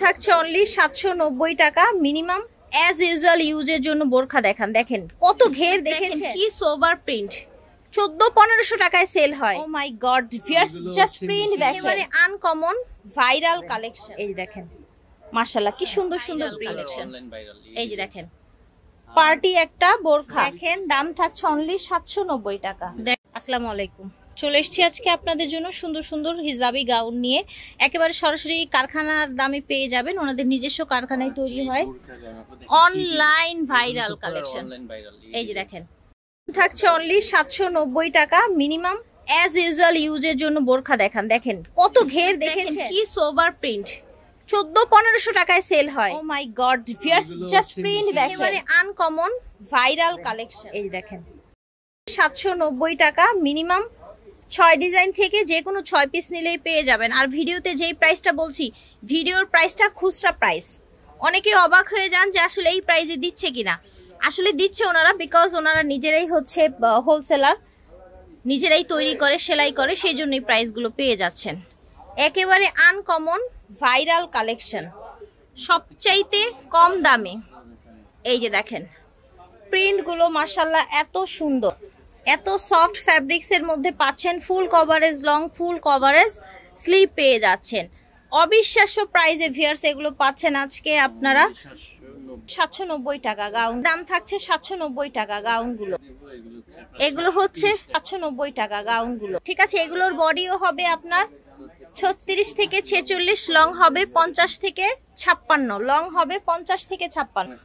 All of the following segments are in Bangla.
থাকছে অনলি 790 টাকা মিনিমাম। অ্যাজ ইউজুয়াল ইউজের জন্য বোরখা দেখেন কত ঘের, দেখেছেন কি সোবার প্রিন্ট। 1400-1500 টাকায় সেল হয়। ও মাই গড ভিউয়ার্স, জাস্ট প্রিন্ট দেখেন, একেবারে আনকমন ভাইরাল কালেকশন। এই দেখেন মাশাআল্লাহ কি সুন্দর সুন্দর কালেকশন। এই যে দেখেন পার্টি একটা বোরখা দেখেন, দাম থাকছে অনলি 790 টাকা। আসসালামু আলাইকুম, চলে এসেছি আজকে আপনাদের জন্য সুন্দর সুন্দর হিজাবি গাউন নিয়ে। একেবারে সরাসরি কারখানার দামে পেয়ে যাবেন, ওনাদের নিজস্ব কারখানায় তৈরি হয়। Online viral collection. এই যে দেখেন থাকছে অনলি 790 টাকা মিনিমাম। অ্যাজ ইউজুয়াল ইউজের জন্য বোরখা দেখেন কত ঘের, দেখেছেন কি সোবার প্রিন্ট। 1400-1500 টাকায় সেল হয়। ও মাই গড ভিউয়ার্স, জাস্ট প্রিন্ট দেখেন, একেবারে আনকমন ভাইরাল কালেকশন। এই দেখেন 790 টাকা মিনিমাম। 6 ডিজাইন থেকে যে কোনো 6 পিস নিলেই পেয়ে যাবেন। আর ভিডিওতে যেই প্রাইসটা বলছি, ভিডিওর প্রাইসটা খুচরা প্রাইস। অনেকে অবাক হয়ে যান যে আসলে এই প্রাইসে দিচ্ছে কিনা। আসলে দিচ্ছে ওনারা, বিকজ ওনারা নিজেরাই হচ্ছে হোলসেলার, নিজেরাই তৈরি করে সেলাই করে, সেই জন্যই প্রাইসগুলো পেয়ে যাচ্ছেন। একেবারে আনকমন ভাইরাল কালেকশন, সবচাইতে কম দামে। এই যে দেখেন প্রিন্টগুলো মাশাআল্লাহ এত সুন্দর, এত সফট ফ্যাব্রিক্স এর মধ্যে পাচ্ছেন। ফুল কভারেজ, লং ফুল কভারেজ স্লিভ পেয়ে যাচ্ছেন। অবিশ্বাস্য প্রাইসে ভিউয়ার্স এগুলো পাচ্ছেন আজকে আপনারা। 790 টাকা গাউন, দাম থাকছে 790 টাকা গাউনগুলো। এগুলো হচ্ছে 790 টাকা গাউনগুলো, ঠিক আছে। এগুলোর বডিও হবে আপনার 36 থেকে 46, লং হবে 50 থেকে 56, লং হবে 50 থেকে 56।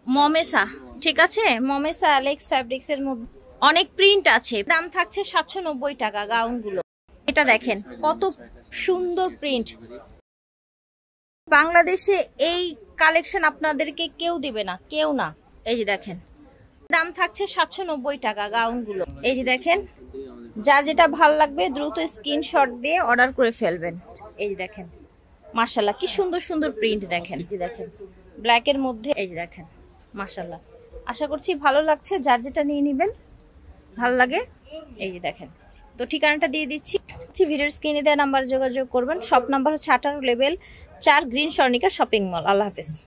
মমেসা, ঠিক আছে, মমেসা অ্যালেক্স ফ্যাব্রিক্স এর মধ্যে অনেক প্রিন্ট আছে। দাম থাকছে 790 টাকা গাউনগুলো। এটা দেখেন কত সুন্দর প্রিন্ট। বাংলাদেশে এই কালেকশন আপনাদেরকে কেউ দিবে না, কেউ না। এই যে দেখেন দাম থাকছে 790 টাকা গাউনগুলো। এই যে দেখেন যার যেটা ভাল লাগবে দ্রুত স্ক্রিনশট দিয়ে অর্ডার করে ফেলবেন। এই যে দেখেন মাশাআল্লাহ কি সুন্দর সুন্দর প্রিন্ট দেখেন। এই যে দেখেন ব্ল্যাক এর মধ্যে, এই যে দেখেন মাশাআল্লাহ। আশা করছি ভালো লাগছে, যার যেটা নিয়ে নেবেন ভালো লাগে। এই যে দেখেন, তো ঠিকানাটা দিয়ে দিচ্ছি, ভিডিওর স্ক্রিনে দেওয়া নাম্বার যোগাযোগ করবেন। শপ নাম্বার হচ্ছে 18 level 4 green Swarnika shopping mall. আল্লাহ হাফেজ।